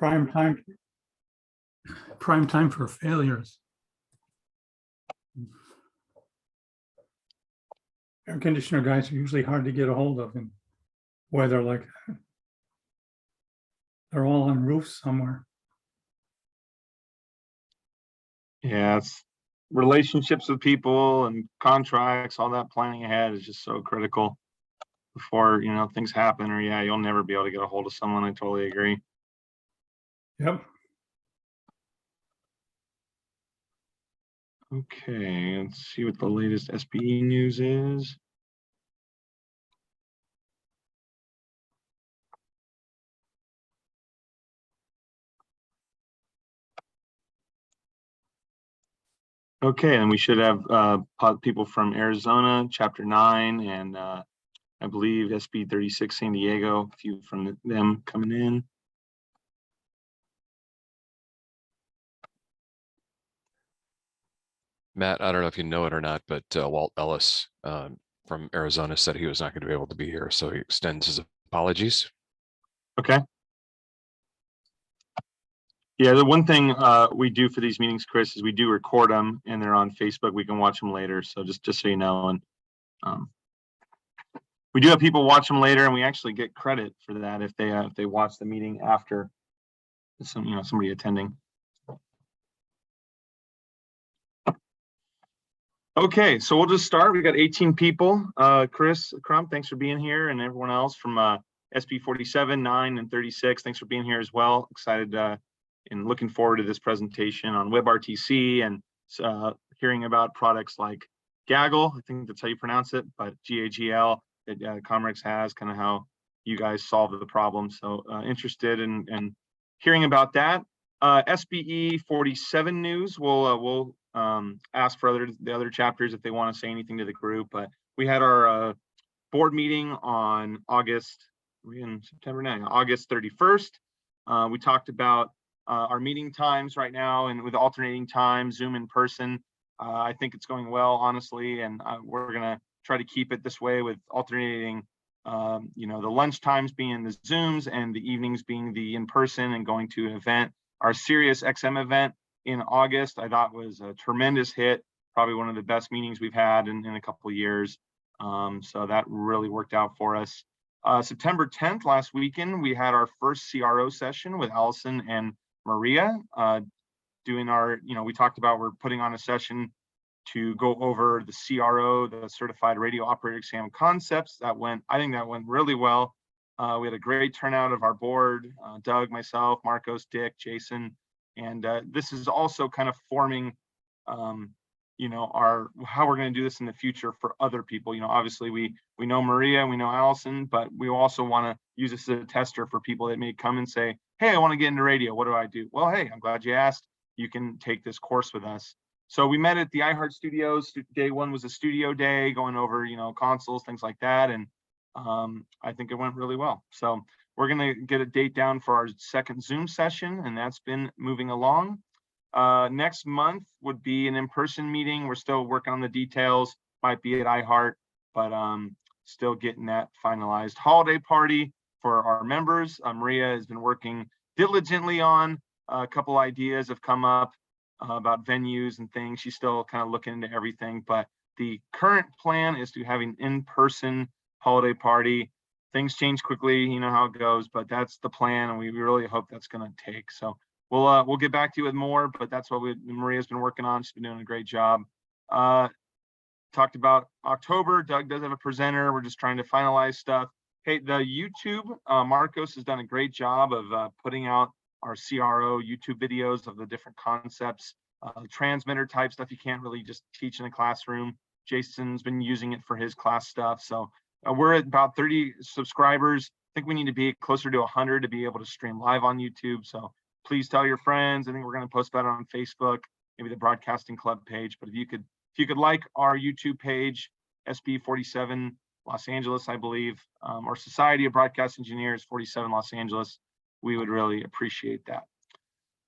prime time for failures. Air conditioner guys are usually hard to get a hold of in weather like that. They're all on roofs somewhere. Yeah, it's relationships with people and contracts, all that planning ahead is just so critical before, things happen, or you'll never be able to get a hold of someone. I totally agree. Yep. Okay, let's see what the latest SPE news is. Okay, and we should have people from Arizona, Chapter 9, and I believe SB 36 San Diego, a few from them coming in. Matt, I don't know if you know it or not, but Walt Ellis from Arizona said he was not going to be able to be here, so he extends his apologies. Okay. Yeah, the one thing we do for these meetings, Chris, is we do record them, and they're on Facebook. We can watch them later, so just so you know. And we do have people watch them later, and we actually get credit for that if they watch the meeting after somebody attending. Okay, so we'll just start. We got 18 people. Chris Crump, thanks for being here, and everyone else from SP 47, 9, and 36. Thanks for being here as well. Excited and looking forward to this presentation on WebRTC and hearing about products like Gaggle. I think that's how you pronounce it, but GAGL that Comrex has, kind of how you guys solve the problem. So interested in hearing about that. SBE 47 news. We'll ask for the other chapters if they want to say anything to the group. But we had our board meeting on August 31st. We talked about our meeting times right now, and with alternating time, Zoom in person. I think it's going well, honestly, and we're gonna try to keep it this way with alternating, the lunch times being the Zooms and the evenings being the in-person and going to an event. Our Sirius XM event in August, I thought was a tremendous hit, probably one of the best meetings we've had in a couple of years. So that really worked out for us. September 10th, last weekend, we had our first CRO session with Allison and Maria doing our, we talked about we're putting on a session to go over the CRO, the Certified Radio Operator Exam concepts. I think that went really well. We had a great turnout of our board, Doug, myself, Marcos, Dick, Jason, and this is also kind of forming, how we're going to do this in the future for other people. Obviously we know Maria, we know Allison, but we also want to use this as a tester for people that may come and say, hey, I want to get into radio. What do I do? Well, hey, I'm glad you asked. You can take this course with us. So we met at the iHeart Studios. Day one was a studio day, going over, consoles, things like that. And I think it went really well. So we're going to get a date down for our second Zoom session, and that's been moving along. Next month would be an in-person meeting. We're still working on the details, might be at iHeart, but still getting that finalized. Holiday party for our members. Maria has been working diligently on a couple ideas have come up about venues and things. She's still kind of looking into everything, but the current plan is to have an in-person holiday party. Things change quickly, you know how it goes, but that's the plan, and we really hope that's going to take. So we'll get back to you with more, but that's what Maria's been working on. She's been doing a great job. Talked about October. Doug does have a presenter. We're just trying to finalize stuff. Hey, the YouTube, Marcos has done a great job of putting out our CRO YouTube videos of the different concepts, transmitter type stuff you can't really just teach in a classroom. Jason's been using it for his class stuff. So we're at about 30 subscribers. I think we need to be closer to 100 to be able to stream live on YouTube. So please tell your friends. I think we're going to post about it on Facebook, maybe the Broadcasting Club page. But if you could like our YouTube page, SB47 Los Angeles, I believe, or Society of Broadcast Engineers 47 Los Angeles, we would really appreciate that.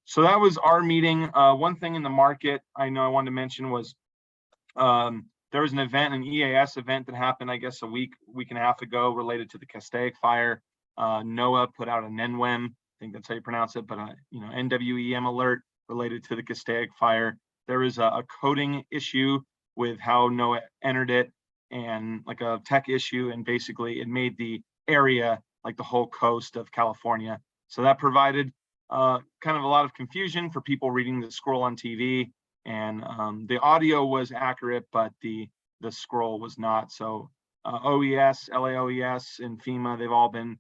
So that was our meeting. One thing in the market I know I wanted to mention was there was an event, an EAS event that happened, I guess, a week and a half ago related to the Castaic fire. NOAA put out a NENWEM. I think that's how you pronounce it, but NWEM alert related to the Castaic fire. There is a coding issue with how NOAA entered it, and like a tech issue, and basically it made the area like the whole coast of California. So that provided kind of a lot of confusion for people reading the scroll on TV, and the audio was accurate, but the scroll was not. So OES, LAOES, and FEMA, they've all been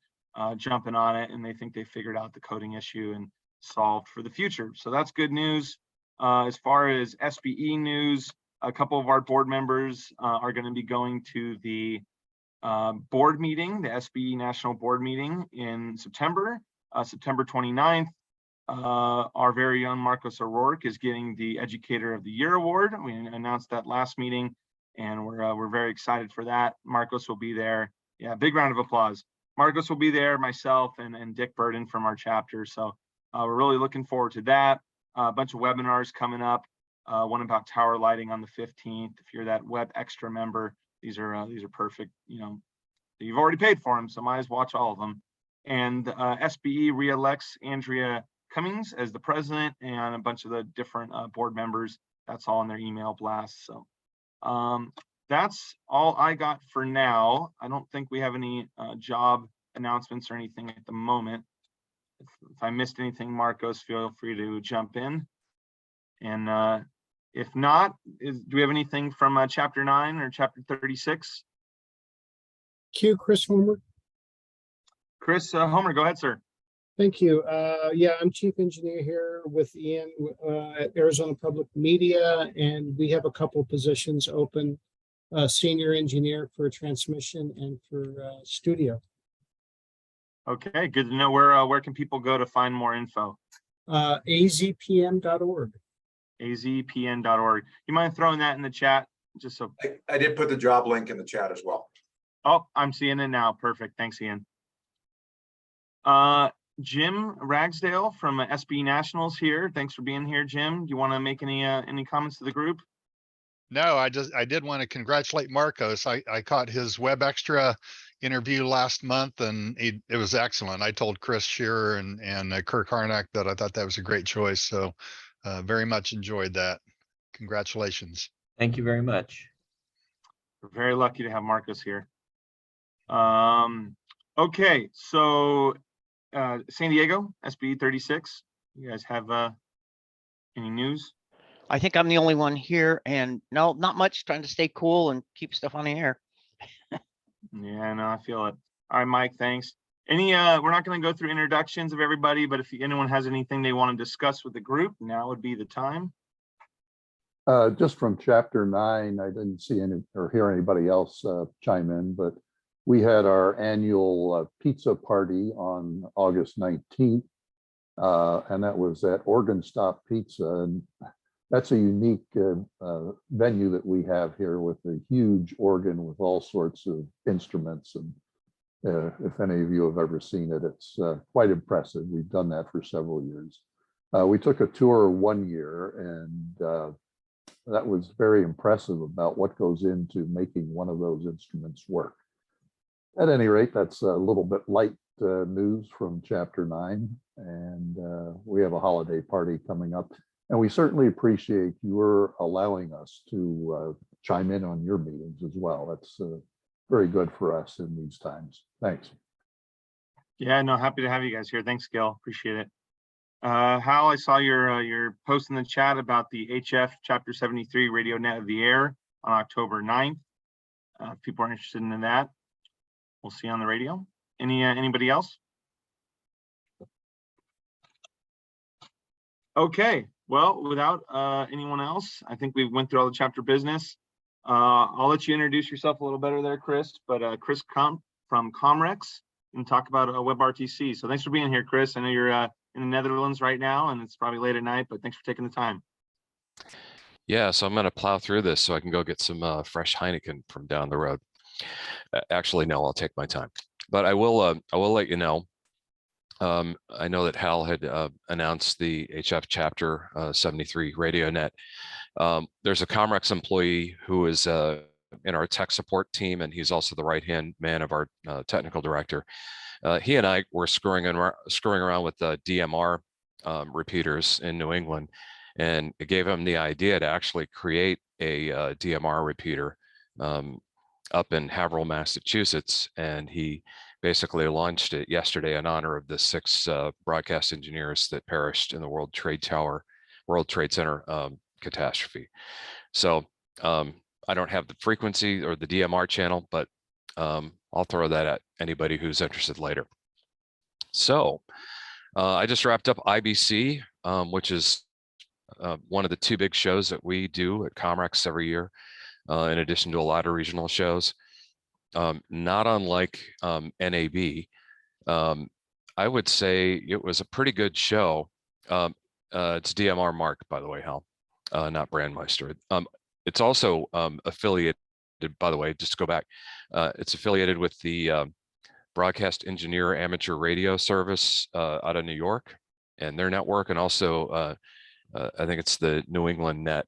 jumping on it, and they think they figured out the coding issue and solved for the future. So that's good news. As far as SBE news, a couple of our board members are going to be going to the board meeting, the SBE National Board meeting in September, September 29th. Our very own Marcos O'Rourke is getting the Educator of the Year award. We announced that last meeting, and we're very excited for that. Marcos will be there. Yeah, big round of applause. Marcos will be there, myself, and Dick Burden from our chapter. So we're really looking forward to that. A bunch of webinars coming up. One about tower lighting on the 15th. If you're that Web Extra member, these are perfect. You've already paid for them, so might as well watch all of them. And SBE reelects Andrea Cummings as the president, and a bunch of the different board members. That's all in their email blast. So that's all I got for now. I don't think we have any job announcements or anything at the moment. If I missed anything, Marcos, feel free to jump in. And if not, do we have anything from chapter 9 or chapter 36? Q, Chris Homer. Chris Homer, go ahead, sir. Thank you. Yeah, I'm chief engineer here with Ian at Arizona Public Media, and we have a couple positions open, senior engineer for transmission and for studio. Okay, good to know. Where can people go to find more info? azpm.org. azpn.org. You mind throwing that in the chat? Just so I did put the job link in the chat as well. Oh, I'm seeing it now. Perfect. Thanks, Ian. Jim Ragsdale from SB Nationals here. Thanks for being here, Jim. Do you want to make any comments to the group? No, I did want to congratulate Marcos. I caught his Web Extra interview last month, and it was excellent. I told Chris Shearer and Kirk Harnack that I thought that was a great choice. So very much enjoyed that. Congratulations. Thank you very much. We're very lucky to have Marcos here. Okay, so San Diego, SB 36. You guys have any news? I think I'm the only one here, and no, not much. Trying to stay cool and keep stuff on the air. Yeah, no, I feel it. All right, Mike, thanks. We're not going to go through introductions of everybody, but if anyone has anything they want to discuss with the group, now would be the time. Just from chapter 9, I didn't see any or hear anybody else chime in, but we had our annual pizza party on August 19th, and that was at Organ Stop Pizza. And that's a unique venue that we have here with a huge organ with all sorts of instruments. And if any of you have ever seen it, it's quite impressive. We've done that for several years. We took a tour one year, and that was very impressive about what goes into making one of those instruments work. At any rate, that's a little bit light news from chapter 9, and we have a holiday party coming up. And we certainly appreciate your allowing us to chime in on your meetings as well. That's very good for us in these times. Thanks. Yeah, no, happy to have you guys here. Thanks, Gil. Appreciate it. Hal, I saw your post in the chat about the HF Chapter 73 Radio Net of the Air on October 9th. If people are interested in that, we'll see on the radio. Anybody else? Okay, well, without anyone else, I think we went through all the chapter business. I'll let you introduce yourself a little better there, Chris, but Chris from Comrex, and talk about WebRTC. So thanks for being here, Chris. I know you're in the Netherlands right now, and it's probably late at night, but thanks for taking the time. Yeah, so I'm going to plow through this so I can go get some fresh Heineken from down the road. Actually, no, I'll take my time, but I will let you know. I know that Hal had announced the HF Chapter 73 Radio Net. There's a Comrex employee who is in our tech support team, and he's also the right-hand man of our technical director. he and I were screwing around with the DMR repeaters in New England, and it gave him the idea to actually create a DMR repeater up in Haverhill, Massachusetts, and he basically launched it yesterday in honor of the 6 broadcast engineers that perished in the World Trade Center catastrophe. So I don't have the frequency or the DMR channel, but I'll throw that at anybody who's interested later. So I just wrapped up IBC, which is one of the 2 big shows that we do at Comrex every year, in addition to a lot of regional shows. Not unlike NAB, I would say it was a pretty good show. It's DMR Mark, by the way, Hal, not Brandmeister. It's also affiliated, by the way, just to go back, it's affiliated with the Broadcast Engineer Amateur Radio Service out of New York and their network, and also I think it's the New England Net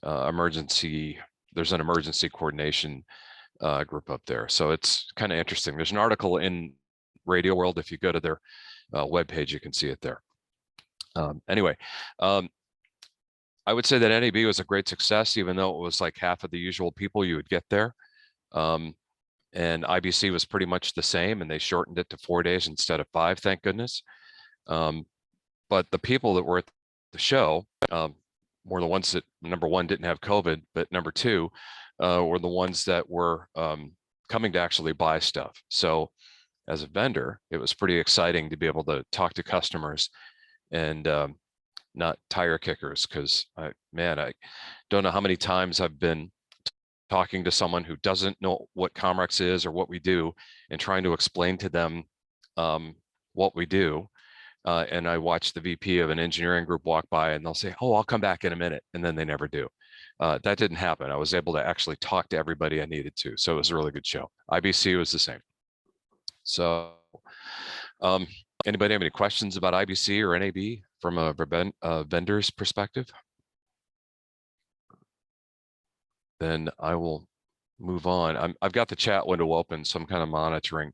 emergency. There's an emergency coordination group up there, so it's kind of interesting. There's an article in Radio World. If you go to their webpage, you can see it there. Anyway, I would say that NAB was a great success, even though it was like half of the usual people you would get there. And IBC was pretty much the same, and they shortened it to 4 days instead of 5, thank goodness. But the people that were at the show were the ones that, number 1, didn't have COVID, but number 2, were the ones that were coming to actually buy stuff. So as a vendor, it was pretty exciting to be able to talk to customers and not tire kickers, because I don't know how many times I've been talking to someone who doesn't know what Comrex is or what we do and trying to explain to them what we do. And I watch the VP of an engineering group walk by and they'll say, "Oh, I'll come back in a minute." And then they never do. That didn't happen. I was able to actually talk to everybody I needed to. So it was a really good show. IBC was the same. So anybody have any questions about IBC or NAB from a vendor's perspective? Then I will move on. I've got the chat window open, so I'm kind of monitoring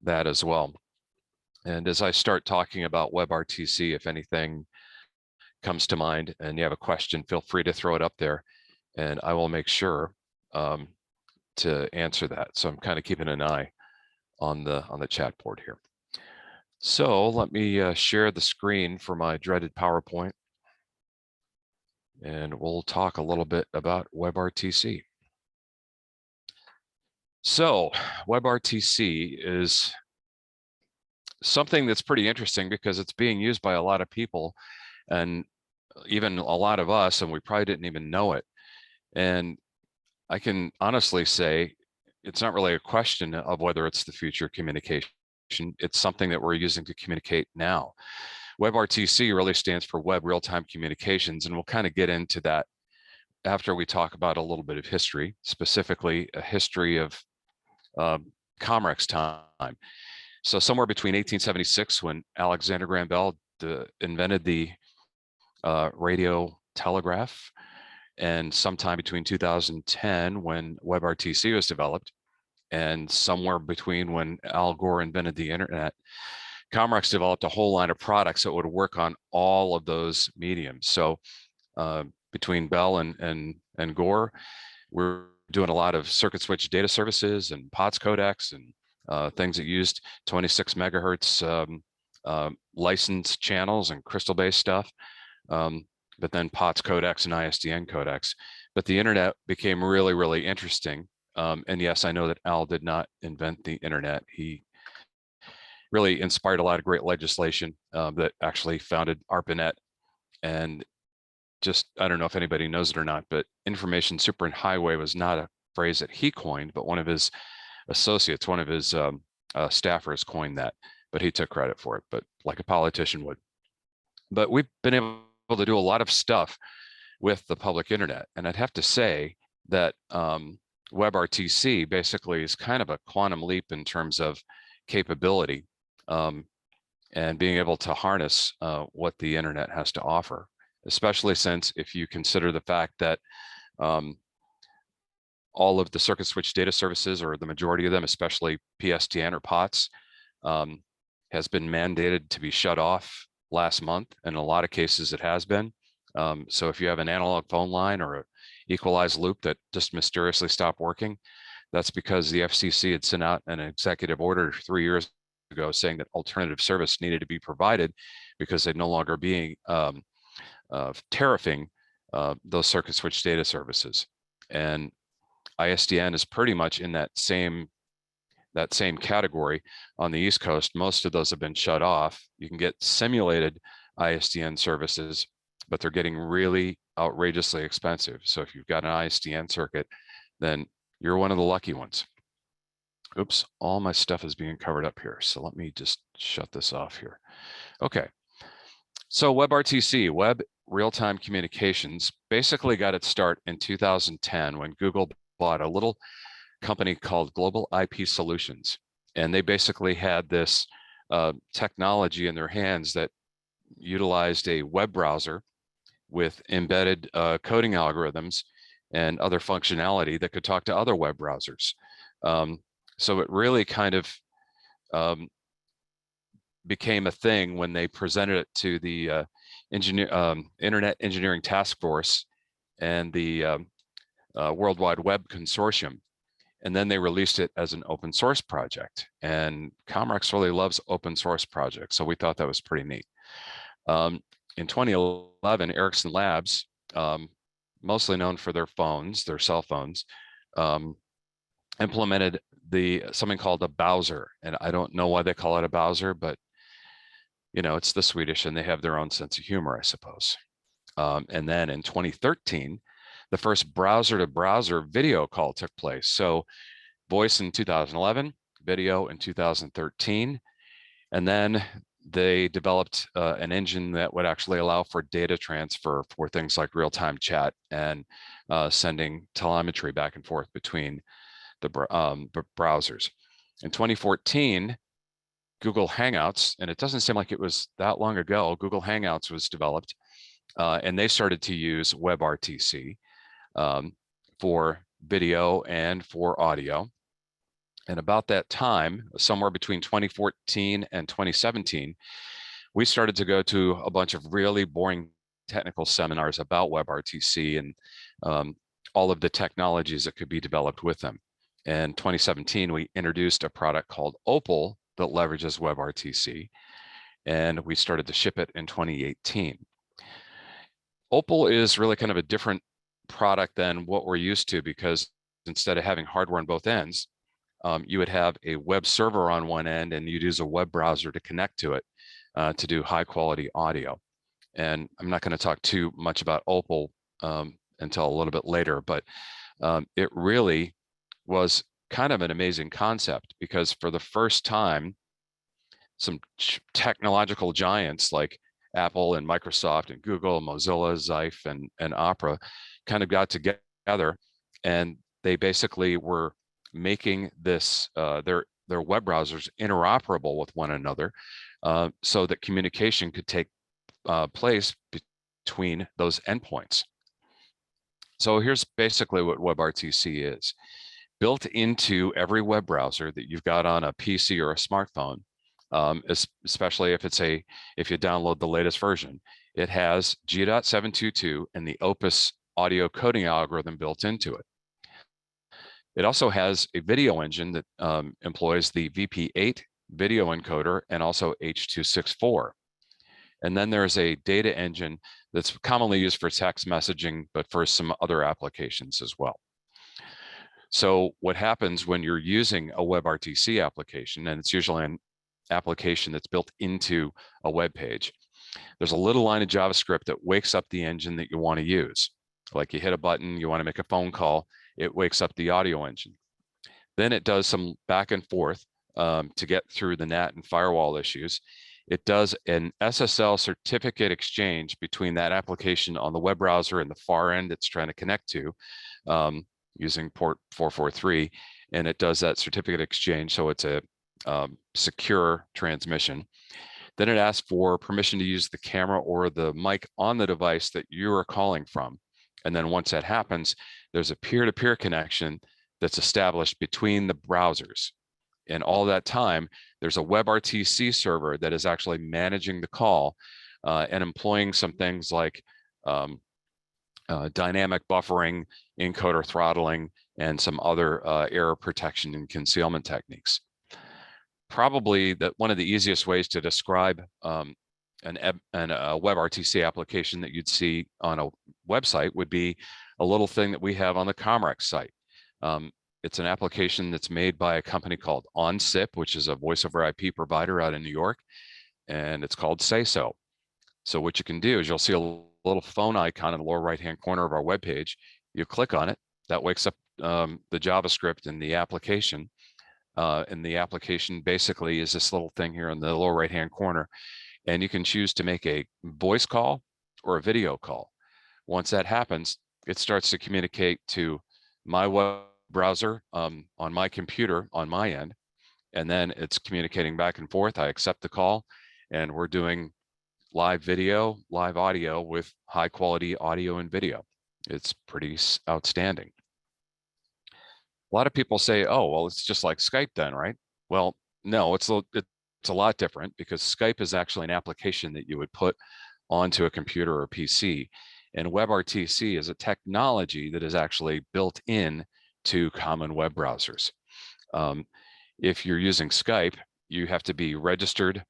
that as well. And as I start talking about WebRTC, if anything comes to mind and you have a question, feel free to throw it up there and I will make sure to answer that. So I'm kind of keeping an eye on the chat board here. So let me share the screen for my dreaded PowerPoint, and we'll talk a little bit about WebRTC. So WebRTC is something that's pretty interesting because it's being used by a lot of people and even a lot of us, and we probably didn't even know it. And I can honestly say it's not really a question of whether it's the future of communication. It's something that we're using to communicate now. WebRTC really stands for Web Real-Time Communications, and we'll kind of get into that after we talk about a little bit of history, specifically a history of Comrex time. So somewhere between 1876, when Alexander Graham Bell invented the radio telegraph, and sometime between 2010 when WebRTC was developed, and somewhere between when Al Gore invented the internet, Comrex developed a whole line of products that would work on all of those mediums. So between Bell and Gore, we're doing a lot of circuit switch data services and POTS codecs and things that used 26 megahertz licensed channels and crystal-based stuff, but then POTS codecs and ISDN codecs. But the internet became really, really interesting. And yes, I know that Al did not invent the internet. He really inspired a lot of great legislation that actually founded ARPANET. And just, I don't know if anybody knows it or not, but information superhighway was not a phrase that he coined, but one of his associates, one of his staffers coined that, but he took credit for it, but like a politician would. But we've been able to do a lot of stuff with the public internet. And I'd have to say that WebRTC basically is kind of a quantum leap in terms of capability and being able to harness what the internet has to offer, especially since if you consider the fact that all of the circuit switch data services, or the majority of them, especially PSTN or POTS, has been mandated to be shut off last month. In a lot of cases, it has been. So if you have an analog phone line or a equalized loop that just mysteriously stopped working, that's because the FCC had sent out an executive order 3 years ago saying that alternative service needed to be provided because they're no longer being tariffing those circuit switch data services. And ISDN is pretty much in that same category. On the East Coast, most of those have been shut off. You can get simulated ISDN services, but they're getting really outrageously expensive. So if you've got an ISDN circuit, then you're one of the lucky ones. Oops, all my stuff is being covered up here. So let me just shut this off here. Okay. So WebRTC, Web Real-Time Communications, basically got its start in 2010 when Google bought a little company called Global IP Solutions. And they basically had this technology in their hands that utilized a web browser with embedded coding algorithms and other functionality that could talk to other web browsers. So it really kind of became a thing when they presented it to the Internet Engineering Task Force and the World Wide Web Consortium. And then they released it as an open source project. And Comrex really loves open source projects, so we thought that was pretty neat. In 2011, Ericsson Labs, mostly known for their phones, their cell phones, implemented something called a Bowser. And I don't know why they call it a Bowser, but it's the Swedish and they have their own sense of humor, I suppose. And then in 2013, the first browser-to-browser video call took place. So voice in 2011, video in 2013, and then they developed an engine that would actually allow for data transfer for things like real-time chat and sending telemetry back and forth between the browsers. In 2014, Google Hangouts, and it doesn't seem like it was that long ago, Google Hangouts was developed, and they started to use WebRTC for video and for audio. And about that time, somewhere between 2014 and 2017, we started to go to a bunch of really boring technical seminars about WebRTC and all of the technologies that could be developed with them. In 2017, we introduced a product called Opal that leverages WebRTC, and we started to ship it in 2018. Opal is really kind of a different product than what we're used to, because instead of having hardware on both ends, you would have a web server on one end and you'd use a web browser to connect to it to do high quality audio. And I'm not going to talk too much about Opal until a little bit later, but it really was kind of an amazing concept, because for the first time, some technological giants like Apple and Microsoft and Google, Mozilla, Xife, and Opera kind of got together, and they basically were making this their web browsers interoperable with one another, so that communication could take place between those endpoints. So here's basically what WebRTC is. Built into every web browser that you've got on a PC or a smartphone, especially if you download the latest version, it has G.722 and the Opus audio coding algorithm built into it. It also has a video engine that employs the VP8 video encoder and also H.264. And then there's a data engine that's commonly used for text messaging, but for some other applications as well. So what happens when you're using a WebRTC application, and it's usually an application that's built into a web page, there's a little line of JavaScript that wakes up the engine that you want to use. Like you hit a button, you want to make a phone call, it wakes up the audio engine. Then it does some back and forth to get through the NAT and firewall issues. It does an SSL certificate exchange between that application on the web browser and the far end it's trying to connect to, using port 443, and it does that certificate exchange, so it's a secure transmission. Then it asks for permission to use the camera or the mic on the device that you are calling from. And then once that happens, there's a peer-to-peer connection that's established between the browsers. And all that time, there's a WebRTC server that is actually managing the call and employing some things like dynamic buffering, encoder throttling, and some other error protection and concealment techniques. Probably one of the easiest ways to describe a WebRTC application that you'd see on a website would be a little thing that we have on the Comrex site. It's an application that's made by a company called OnSIP, which is a voice over IP provider out in New York, and it's called Say So. So what you can do is you'll see a little phone icon in the lower right-hand corner of our webpage. You click on it, that wakes up the JavaScript in the application. And the application basically is this little thing here in the lower right-hand corner. And you can choose to make a voice call or a video call. Once that happens, it starts to communicate to my web browser on my computer on my end. And then it's communicating back and forth. I accept the call, and we're doing live video, live audio with high quality audio and video. It's pretty outstanding. A lot of people say, oh, well, it's just like Skype then, right? Well, no, it's a lot different, because Skype is actually an application that you would put onto a computer or PC. And WebRTC is a technology that is actually built in to common web browsers. If you're using Skype, you have to be registered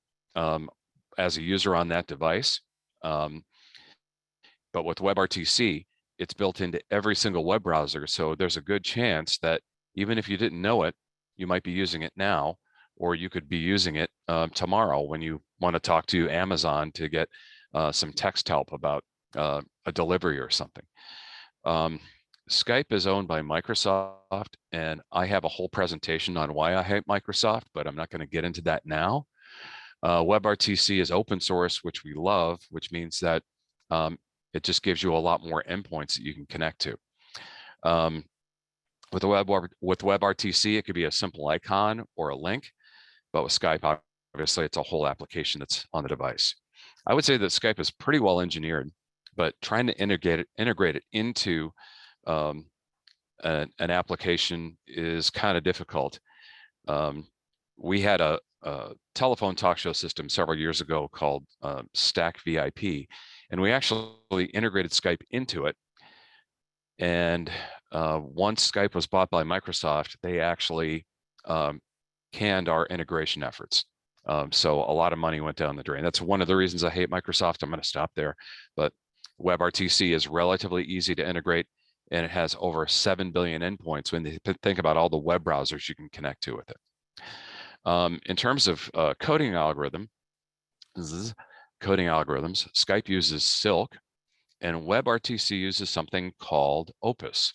as a user on that device. But with WebRTC, it's built into every single web browser. So there's a good chance that even if you didn't know it, you might be using it now, or you could be using it tomorrow when you want to talk to Amazon to get some text help about a delivery or something. Skype is owned by Microsoft, and I have a whole presentation on why I hate Microsoft, but I'm not going to get into that now. WebRTC is open source, which we love, which means that it just gives you a lot more endpoints that you can connect to. With WebRTC, it could be a simple icon or a link, but with Skype, obviously, it's a whole application that's on the device. I would say that Skype is pretty well engineered, but trying to integrate it into an application is kind of difficult. We had a telephone talk show system several years ago called Stack VIP, and we actually integrated Skype into it. And once Skype was bought by Microsoft, they actually canned our integration efforts. So a lot of money went down the drain. That's one of the reasons I hate Microsoft. I'm going to stop there. But WebRTC is relatively easy to integrate, and it has over 7 billion endpoints when you think about all the web browsers you can connect to with it. In terms of coding algorithms, Skype uses Silk, and WebRTC uses something called Opus.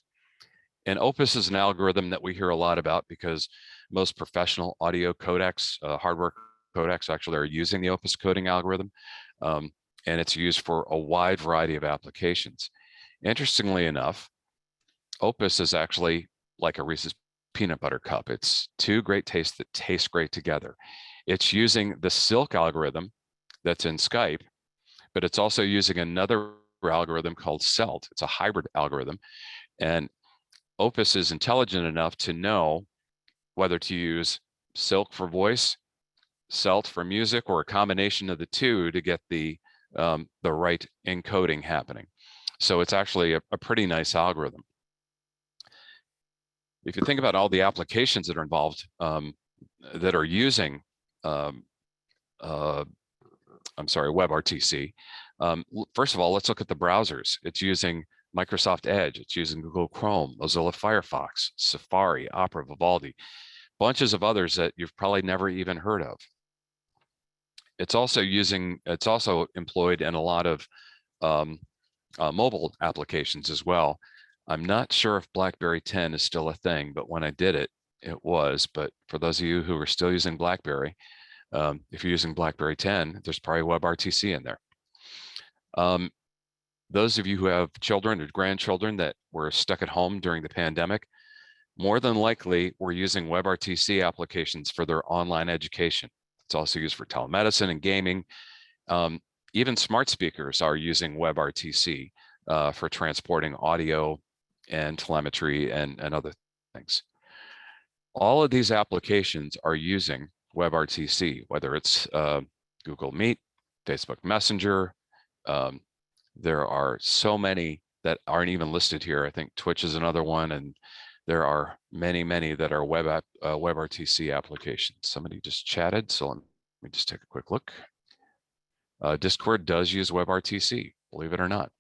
And Opus is an algorithm that we hear a lot about because most professional audio codecs, hardware codecs actually are using the Opus coding algorithm. And it's used for a wide variety of applications. Interestingly enough, Opus is actually like a Reese's peanut butter cup. It's two great tastes that taste great together. It's using the Silk algorithm that's in Skype, but it's also using another algorithm called CELT. It's a hybrid algorithm. And Opus is intelligent enough to know whether to use Silk for voice, CELT for music, or a combination of the two to get the right encoding happening. So it's actually a pretty nice algorithm. If you think about all the applications that are involved that are using, WebRTC, first of all, let's look at the browsers. It's using Microsoft Edge. It's using Google Chrome, Mozilla Firefox, Safari, Opera, Vivaldi, bunches of others that you've probably never even heard of. It's also employed in a lot of mobile applications as well. I'm not sure if BlackBerry 10 is still a thing, but when I did it, it was. But for those of you who are still using BlackBerry, if you're using BlackBerry 10, there's probably WebRTC in there. Those of you who have children or grandchildren that were stuck at home during the pandemic, more than likely were using WebRTC applications for their online education. It's also used for telemedicine and gaming. Even smart speakers are using WebRTC for transporting audio and telemetry and other things. All of these applications are using WebRTC, whether it's Google Meet, Facebook Messenger. There are so many that aren't even listed here. I think Twitch is another one, and there are many, many that are WebRTC applications. Somebody just chatted, so let me just take a quick look. Discord does use WebRTC, believe it or not.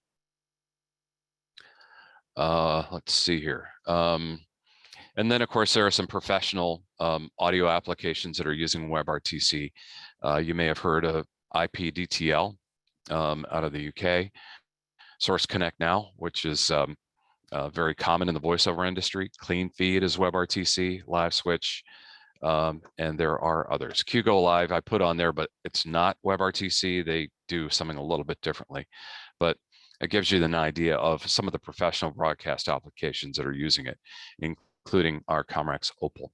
Let's see here. And then, of course, there are some professional audio applications that are using WebRTC. You may have heard of IPDTL out of the UK, Source Connect Now, which is very common in the voiceover industry. Clean Feed is WebRTC, Live Switch, and there are others. QGo Live I put on there, but it's not WebRTC. They do something a little bit differently, but it gives you an idea of some of the professional broadcast applications that are using it, including our Comrex Opal.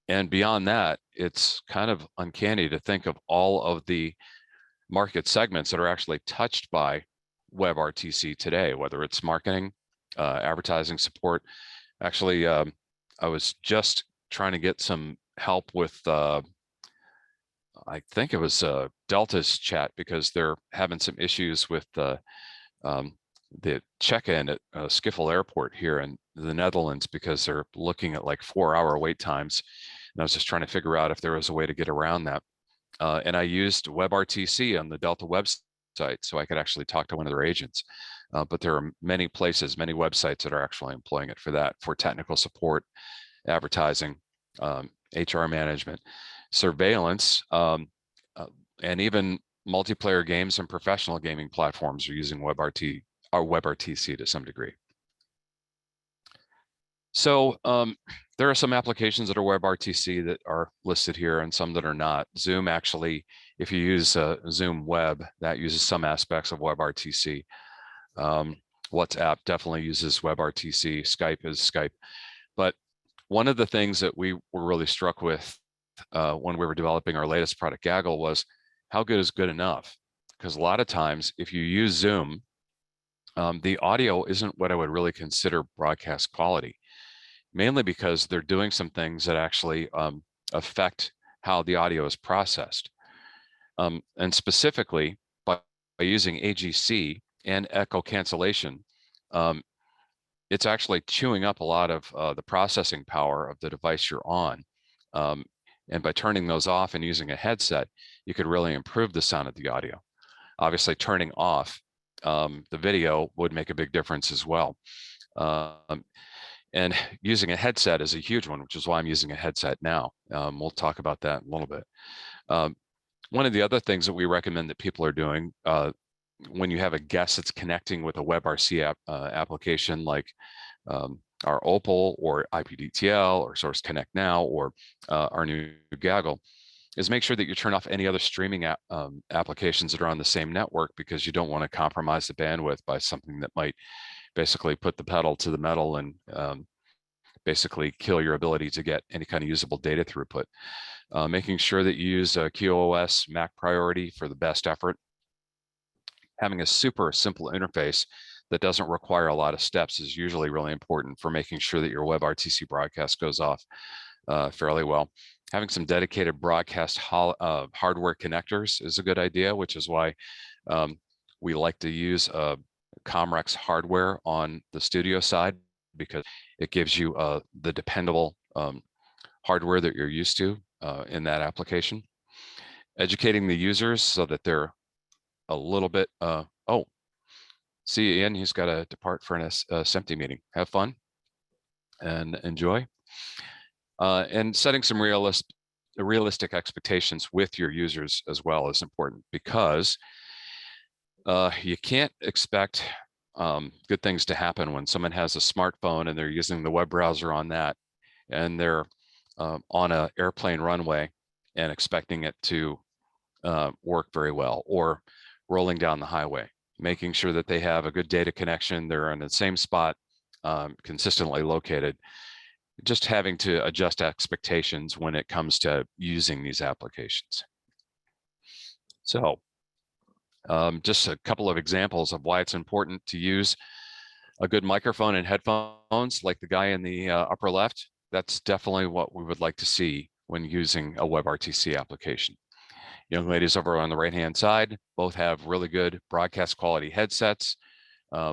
And beyond that, it's kind of uncanny to think of all of the market segments that are actually touched by WebRTC today, whether it's marketing, advertising support. Actually, I was just trying to get some help with, I think it was Delta's chat, because they're having some issues with the check-in at Schiphol Airport here in the Netherlands, because they're looking at like 4-hour wait times. And I was just trying to figure out if there was a way to get around that. And I used WebRTC on the Delta website, so I could actually talk to one of their agents. But there are many places, many websites that are actually employing it for that, for technical support, advertising, HR management, surveillance, and even multiplayer games and professional gaming platforms are using WebRTC to some degree. So there are some applications that are WebRTC that are listed here and some that are not. Zoom actually, if you use Zoom Web, that uses some aspects of WebRTC. WhatsApp definitely uses WebRTC. Skype is Skype. But one of the things that we were really struck with when we were developing our latest product, Gaggle, was how good is good enough? Because a lot of times, if you use Zoom, the audio isn't what I would really consider broadcast quality, mainly because they're doing some things that actually affect how the audio is processed. And specifically, by using AGC and echo cancellation, it's actually chewing up a lot of the processing power of the device you're on. And by turning those off and using a headset, you could really improve the sound of the audio. Obviously, turning off the video would make a big difference as well. And using a headset is a huge one, which is why I'm using a headset now. We'll talk about that in a little bit. One of the other things that we recommend that people are doing when you have a guest that's connecting with a WebRTC application like our Opal or IPDTL or Source Connect Now or our new Gaggle, is make sure that you turn off any other streaming applications that are on the same network, because you don't want to compromise the bandwidth by something that might basically put the pedal to the metal and basically kill your ability to get any kind of usable data throughput. Making sure that you use QoS Mac Priority for the best effort. Having a super simple interface that doesn't require a lot of steps is usually really important for making sure that your WebRTC broadcast goes off fairly well. Having some dedicated broadcast hardware connectors is a good idea, which is why we like to use Comrex hardware on the studio side, because it gives you the dependable hardware that you're used to in that application. Educating the users so that they're a little bit, oh, see Ian, he's got to depart for an SMT meeting. Have fun and enjoy. And setting some realistic expectations with your users as well is important, because you can't expect good things to happen when someone has a smartphone and they're using the web browser on that, and they're on an airplane runway and expecting it to work very well, or rolling down the highway. Making sure that they have a good data connection, they're in the same spot, consistently located. Just having to adjust expectations when it comes to using these applications. So Just a couple of examples of why it's important to use a good microphone and headphones, like the guy in the upper left. That's definitely what we would like to see when using a WebRTC application. Young ladies over on the right-hand side both have really good broadcast quality headsets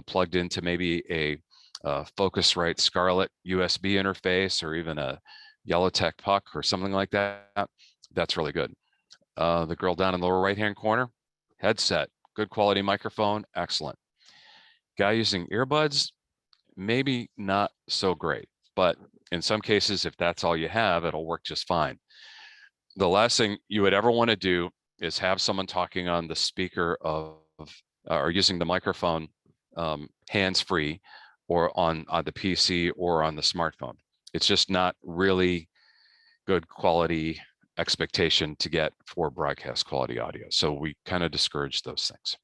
plugged into maybe a Focusrite Scarlett USB interface or even a Yellowtech Puck or something like that. That's really good. The girl down in the lower right-hand corner, headset, good quality microphone, excellent. Guy using earbuds, maybe not so great, but in some cases, if that's all you have, it'll work just fine. The last thing you would ever want to do is have someone talking on the speaker of or using the microphone hands-free or on the PC or on the smartphone. It's just not really good quality expectation to get for broadcast quality audio. So we kind of discourage those things.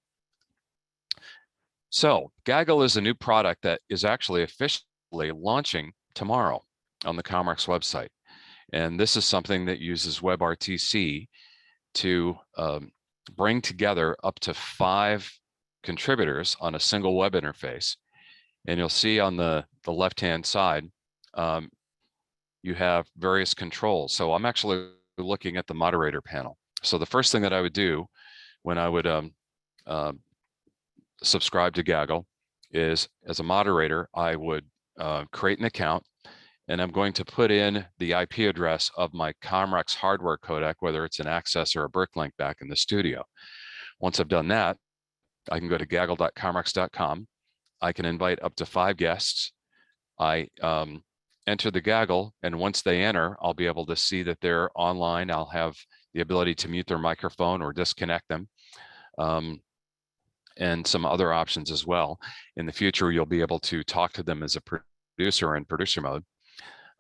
So Gaggle is a new product that is actually officially launching tomorrow on the Comrex website. And this is something that uses WebRTC to bring together up to 5 contributors on a single web interface. And you'll see on the left-hand side, you have various controls. So I'm actually looking at the moderator panel. So the first thing that I would do when I would subscribe to Gaggle is, as a moderator, I would create an account, and I'm going to put in the IP address of my Comrex hardware codec, whether it's an Access or a Bricklink back in the studio. Once I've done that, I can go to gaggle.comrex.com. I can invite up to 5 guests. I enter the Gaggle, and once they enter, I'll be able to see that they're online. I'll have the ability to mute their microphone or disconnect them, and some other options as well. In the future, you'll be able to talk to them as a producer in producer mode.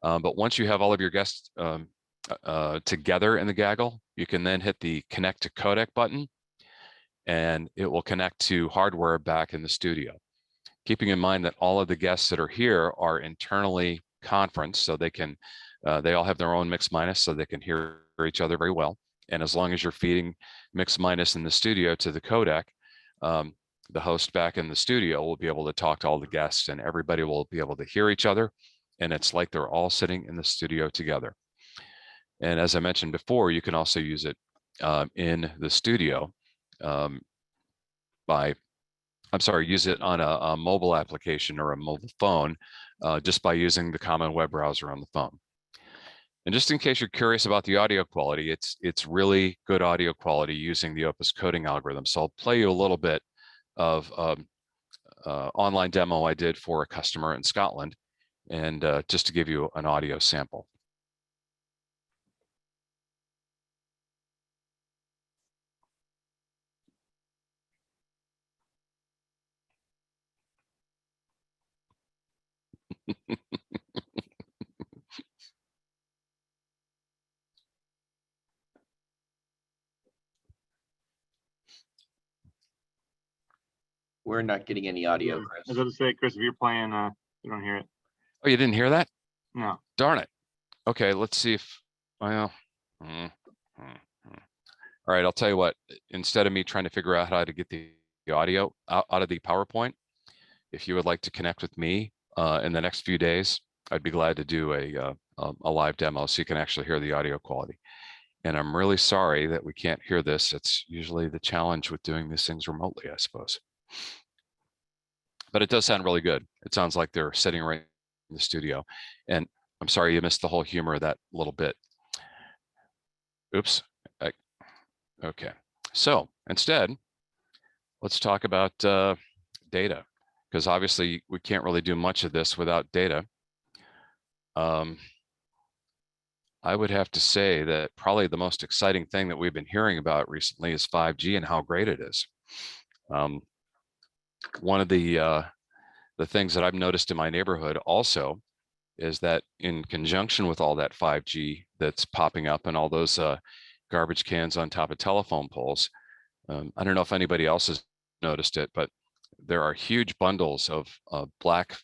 But once you have all of your guests together in the Gaggle, you can then hit the Connect to Codec button, and it will connect to hardware back in the studio. Keeping in mind that all of the guests that are here are internally conferenced, so they can, they all have their own mix minus, so they can hear each other very well. And as long as you're feeding mix minus in the studio to the codec, the host back in the studio will be able to talk to all the guests, and everybody will be able to hear each other. And it's like they're all sitting in the studio together. And as I mentioned before, you can also use it in the studio use it on a mobile application or a mobile phone just by using the common web browser on the phone. And just in case you're curious about the audio quality, it's really good audio quality using the Opus coding algorithm. So I'll play you a little bit of online demo I did for a customer in Scotland, and just to give you an audio sample. We're not getting any audio, I was Chris. going to say, Chris, if you're playing, you don't hear it. Oh, you didn't hear that? No. Darn it. Okay, let's see if, well, all right, I'll tell you what, instead of me trying to figure out how to get the audio out of the PowerPoint, if you would like to connect with me in the next few days, I'd be glad to do a live demo so you can actually hear the audio quality. And I'm really sorry that we can't hear this. It's usually the challenge with doing these things remotely, I suppose. But it does sound really good. It sounds like they're sitting right in the studio. And I'm sorry you missed the whole humor of that little bit. Oops. Okay. So instead, let's talk about data, because obviously we can't really do much of this without data. I would have to say that probably the most exciting thing that we've been hearing about recently is 5G and how great it is. One of the things that I've noticed in my neighborhood also is that in conjunction with all that 5G that's popping up and all those garbage cans on top of telephone poles, I don't know if anybody else has noticed it, but there are huge bundles of black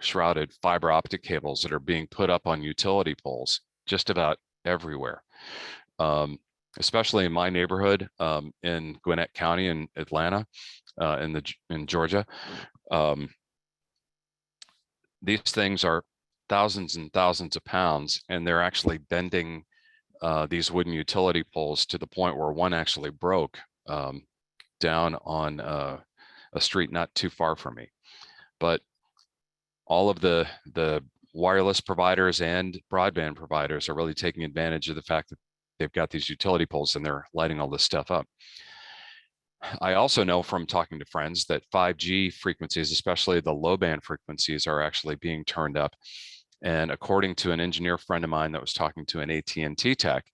shrouded fiber optic cables that are being put up on utility poles just about everywhere. especially in my neighborhood in Gwinnett County in Atlanta, in Georgia. These things are thousands and thousands of pounds, and they're actually bending these wooden utility poles to the point where one actually broke down on a street not too far from me. But all of the wireless providers and broadband providers are really taking advantage of the fact that they've got these utility poles and they're lighting all this stuff up. I also know from talking to friends that 5G frequencies, especially the low band frequencies, are actually being turned up. And according to an engineer friend of mine that was talking to an AT&T tech,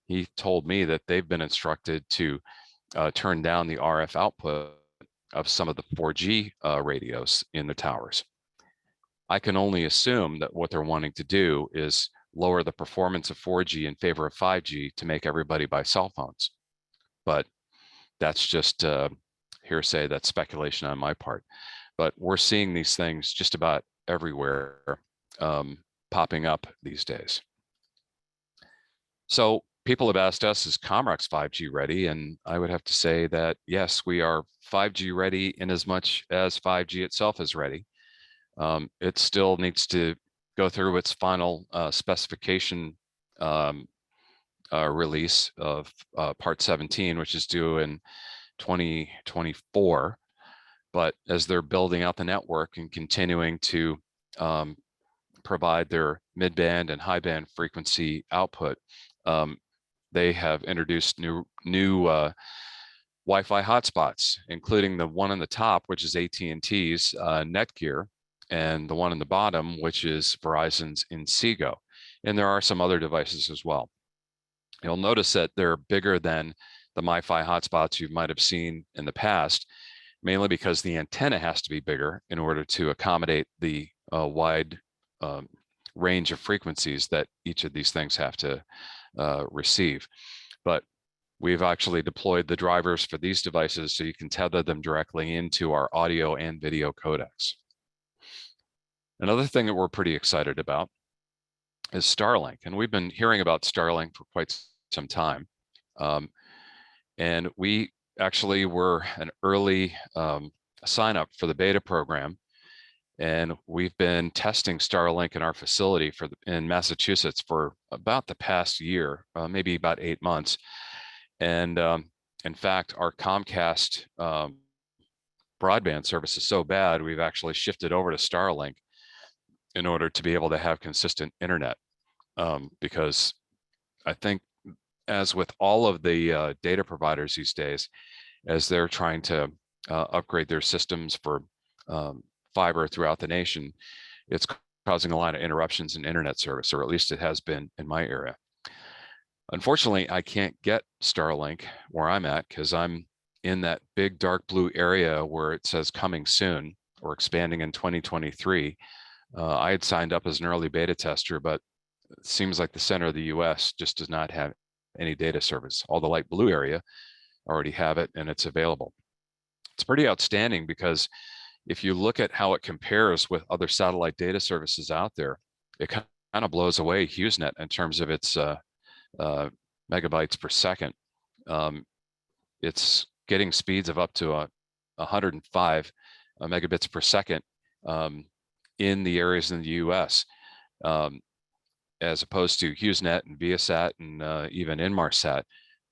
he told me that they've been instructed to turn down the RF output of some of the 4G radios in the towers. I can only assume that what they're wanting to do is lower the performance of 4G in favor of 5G to make everybody buy cell phones. But that's just hearsay, that's speculation on my part. But we're seeing these things just about everywhere popping up these days. So people have asked us, is Comrex 5G ready? And I would have to say that, yes, we are 5G ready in as much as 5G itself is ready. It still needs to go through its final specification release of Part 17, which is due in 2024. But as they're building out the network and continuing to provide their mid-band and high-band frequency output, they have introduced new Wi-Fi hotspots, including the one on the top, which is AT&T's Netgear, and the one on the bottom, which is Verizon's Inseego. And there are some other devices as well. You'll notice that they're bigger than the MiFi hotspots you might have seen in the past, mainly because the antenna has to be bigger in order to accommodate the wide range of frequencies that each of these things have to receive. But we've actually deployed the drivers for these devices so you can tether them directly into our audio and video codecs. Another thing that we're pretty excited about is Starlink. And we've been hearing about Starlink for quite some time. And we actually were an early sign up for the beta program. And we've been testing Starlink in our facility in Massachusetts for about the past year, maybe about 8 months. And in fact, our Comcast broadband service is so bad, we've actually shifted over to Starlink in order to be able to have consistent internet. Because I think, as with all of the data providers these days, as they're trying to upgrade their systems for fiber throughout the nation, it's causing a lot of interruptions in internet service, or at least it has been in my area. Unfortunately, I can't get Starlink where I'm at because I'm in that big dark blue area where it says coming soon or expanding in 2023. I had signed up as an early beta tester, but it seems like the center of the US just does not have any data service. All the light blue area already have it and it's available. It's pretty outstanding because if you look at how it compares with other satellite data services out there, it kind of blows away HughesNet in terms of its megabytes per second. It's getting speeds of up to 105 megabits per second in the areas in the US, as opposed to HughesNet and Viasat and even Inmarsat.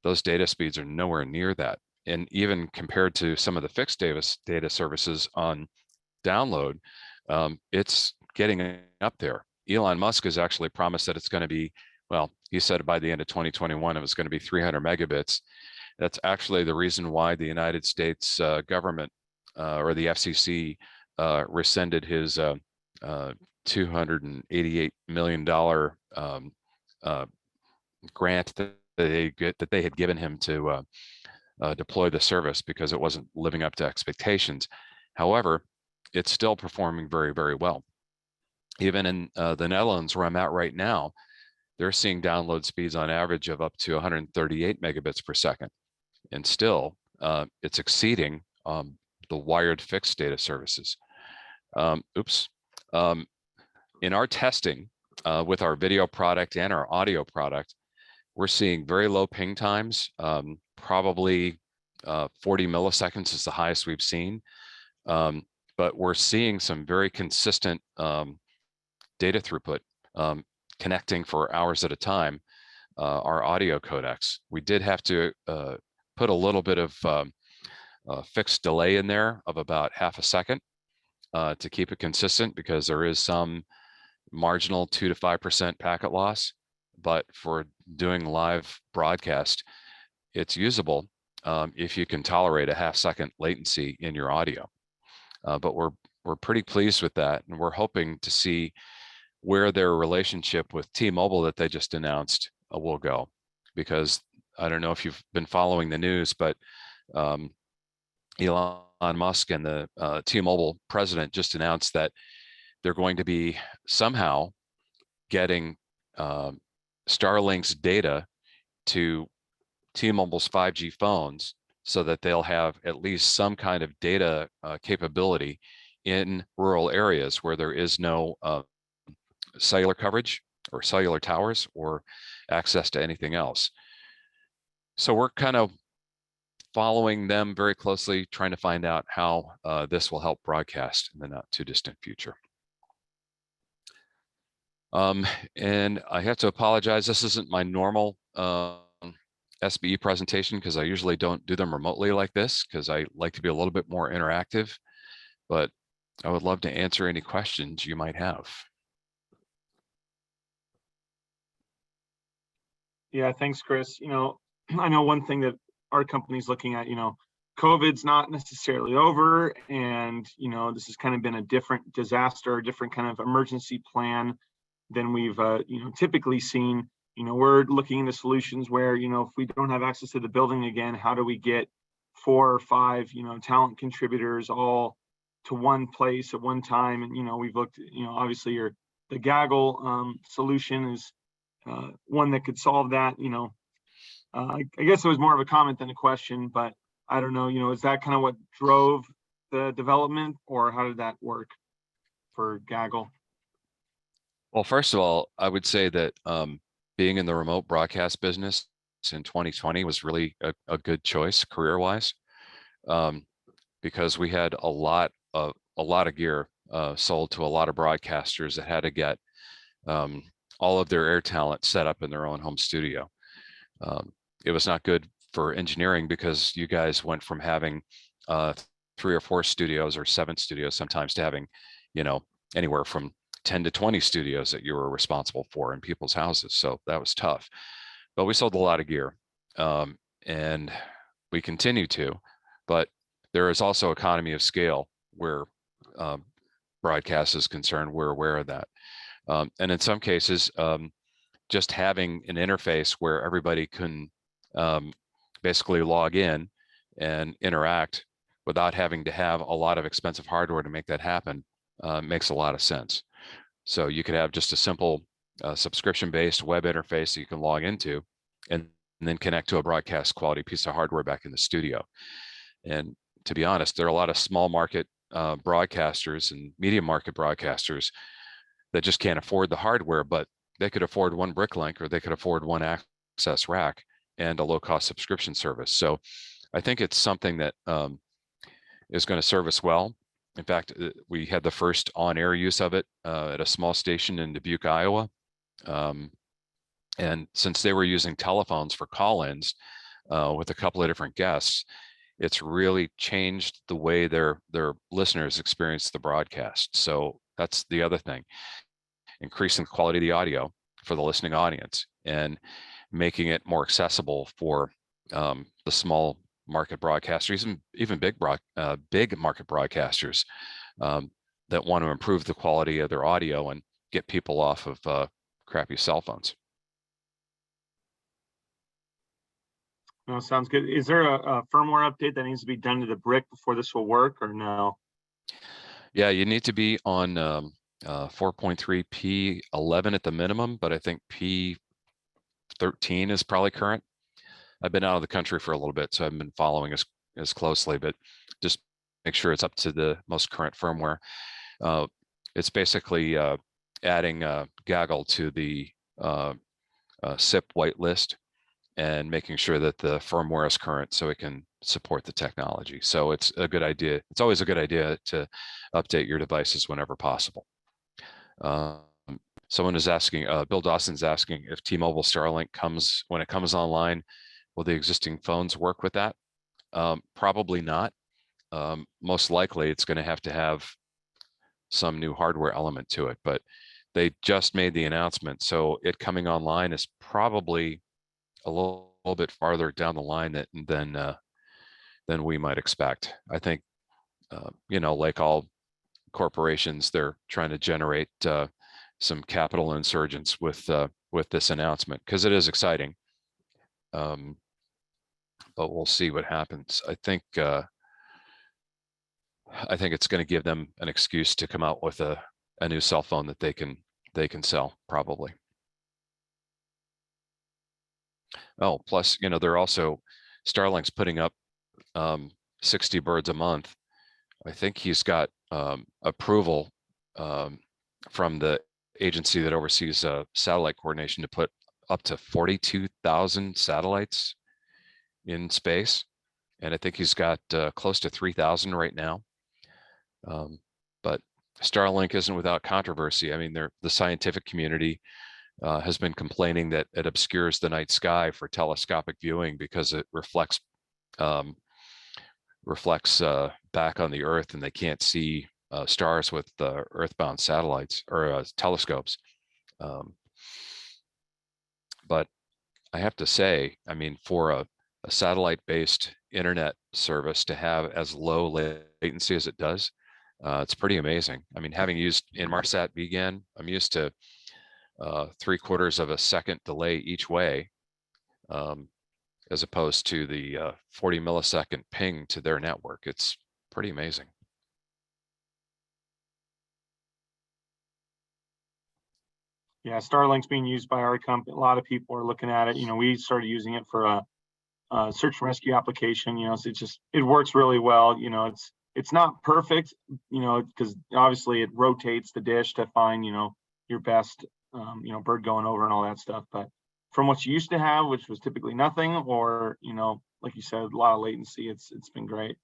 Those data speeds are nowhere near that. And even compared to some of the fixed data services on download, it's getting up there. Elon Musk has actually promised that it's going to be, well, he said by the end of 2021, it was going to be 300 megabits. That's actually the reason why the United States government or the FCC rescinded his $288 million grant that they had given him to deploy the service because it wasn't living up to expectations. However, it's still performing very, very well. Even in the Netherlands, where I'm at right now, they're seeing download speeds on average of up to 138 megabits per second. And still, it's exceeding the wired fixed data services. In our testing with our video product and our audio product, we're seeing very low ping times, probably 40 milliseconds is the highest we've seen. But we're seeing some very consistent data throughput, connecting for hours at a time, our audio codecs. We did have to put a little bit of fixed delay in there of about half a second to keep it consistent, because there is some marginal 2 to 5% packet loss. But for doing live broadcast, it's usable if you can tolerate a half-second latency in your audio. But we're pretty pleased with that, and we're hoping to see where their relationship with T-Mobile that they just announced will go. Because I don't know if you've been following the news, but Elon Musk and the T-Mobile president just announced that they're going to be somehow getting Starlink's data to T-Mobile's 5G phones, so that they'll have at least some kind of data capability in rural areas where there is no cellular coverage or cellular towers or access to anything else. So we're kind of following them very closely, trying to find out how this will help broadcast in the not too distant future. And I have to apologize, this isn't my normal SBE presentation, because I usually don't do them remotely like this, because I like to be a little bit more interactive, but I would love to answer any questions you might have. Yeah, thanks, Chris. I know one thing that our company's looking at, COVID's not necessarily over, and, this has kind of been a different disaster, a different kind of emergency plan than we've, typically seen. We're looking into solutions where, if we don't have access to the building again, how do we get 4 or 5, talent contributors all to one place at one time? And, we've looked, obviously the Gaggle solution is one that could solve that. I guess it was more of a comment than a question, but I don't know, is that kind of what drove the development, or how did that work for Gaggle? Well, first of all, I would say that being in the remote broadcast business in 2020 was really a good choice career-wise, because we had a lot of gear sold to a lot of broadcasters that had to get all of their air talent set up in their own home studio. It was not good for engineering, because you guys went from having 3 or 4 studios or 7 studios sometimes to having, anywhere from 10 to 20 studios that you were responsible for in people's houses. So that was tough, but we sold a lot of gear, and we continue to, but there is also economy of scale where broadcast is concerned. We're aware of that. And in some cases, just having an interface where everybody can basically log in and interact without having to have a lot of expensive hardware to make that happen makes a lot of sense. So you could have just a simple subscription-based web interface that you can log into, and then connect to a broadcast quality piece of hardware back in the studio. And to be honest, there are a lot of small market broadcasters and medium market broadcasters that just can't afford the hardware, but they could afford one Bricklink, or they could afford one access rack and a low-cost subscription service. So I think it's something that is going to serve us well. In fact, we had the first on-air use of it at a small station in Dubuque, Iowa. And since they were using telephones for call-ins with a couple of different guests, it's really changed the way their listeners experience the broadcast. So that's the other thing, increasing the quality of the audio for the listening audience and making it more accessible for the small market broadcasters, even big market broadcasters that want to improve the quality of their audio and get people off of crappy cell phones. No, sounds good. Is there a firmware update that needs to be done to the brick before this will work, or no? Yeah, you need to be on 4.3 P11 at the minimum, but I think P13 is probably current. I've been out of the country for a little bit, so I haven't been following as closely, but just make sure it's up to the most current firmware. It's basically adding Gaggle to the SIP whitelist and making sure that the firmware is current so it can support the technology. So it's a good idea. It's always a good idea to update your devices whenever possible. Someone is asking, Bill Dawson's asking if T-Mobile Starlink comes, when it comes online, will the existing phones work with that? Probably not. Most likely it's going to have some new hardware element to it, but they just made the announcement. So it coming online is probably a little bit farther down the line than we might expect. I think, you know, like all corporations, they're trying to generate some capital insurgents with this announcement because it is exciting. But we'll see what happens. I think it's going to give them an excuse to come out with a new cell phone that they can sell probably. Oh, plus, you know, they're also, Starlink's putting up 60 birds a month. I think he's got approval from the agency that oversees satellite coordination to put up to 42,000 satellites in space. And I think he's got close to 3,000 right now. But Starlink isn't without controversy. I mean, the scientific community has been complaining that it obscures the night sky for telescopic viewing because it reflects back on the Earth, and they can't see stars with earthbound satellites or telescopes. But I have to say, I mean, for a satellite-based internet service to have as low latency as it does, it's pretty amazing. I mean, having used Inmarsat BGAN, I'm used to 3/4 of a second delay each way, as opposed to the 40 millisecond ping to their network. It's pretty amazing. Yeah, Starlink's being used by our company. A lot of people are looking at it. You know, we started using it for a search and rescue application. You know, so it works really well. You know, it's not perfect, you know, because obviously it rotates the dish to find, you know, your best, you know, bird going over and all that stuff. But from what you used to have, which was typically nothing, or, you know, like you said, a lot of latency, it's been great.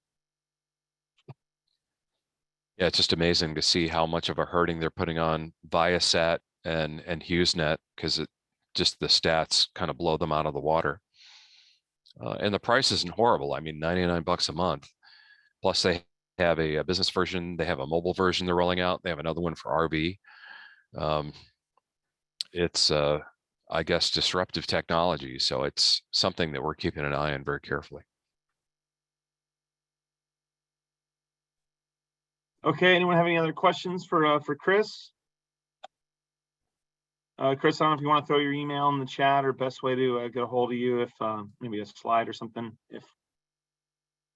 Yeah, it's just amazing to see how much of a hurting they're putting on Viasat and HughesNet, because it just, the stats kind of blow them out of the water. And the price isn't horrible. I mean, $99 a month. Plus they have a business version. They have a mobile version they're rolling out. They have another one for RV. It's, I guess, disruptive technology. So it's something that we're keeping an eye on very carefully. Okay, anyone have any other questions for Chris? Chris, I don't know if you want to throw your email in the chat or best way to get a hold of you, if maybe a slide or something, if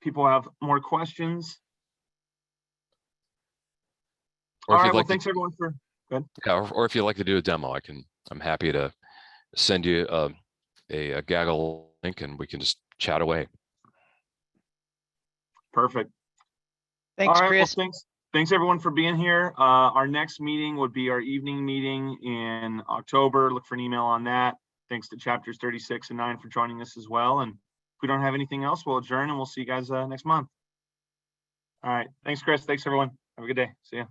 people have more questions. Or All if right, you'd well, like thanks everyone for, yeah, or if you'd like to do a demo, I'm happy to send you a Gaggle link and we can just chat away. perfect. Thanks, All right, Chris. well, thanks everyone for being here. Our next meeting would be our evening meeting in October. Look for an email on that. Thanks to chapters 36 and 9 for joining us as well. And if we don't have anything else, we'll adjourn and we'll see you guys next month. All right. Thanks, Chris. Thanks, everyone. Have a good day. See ya.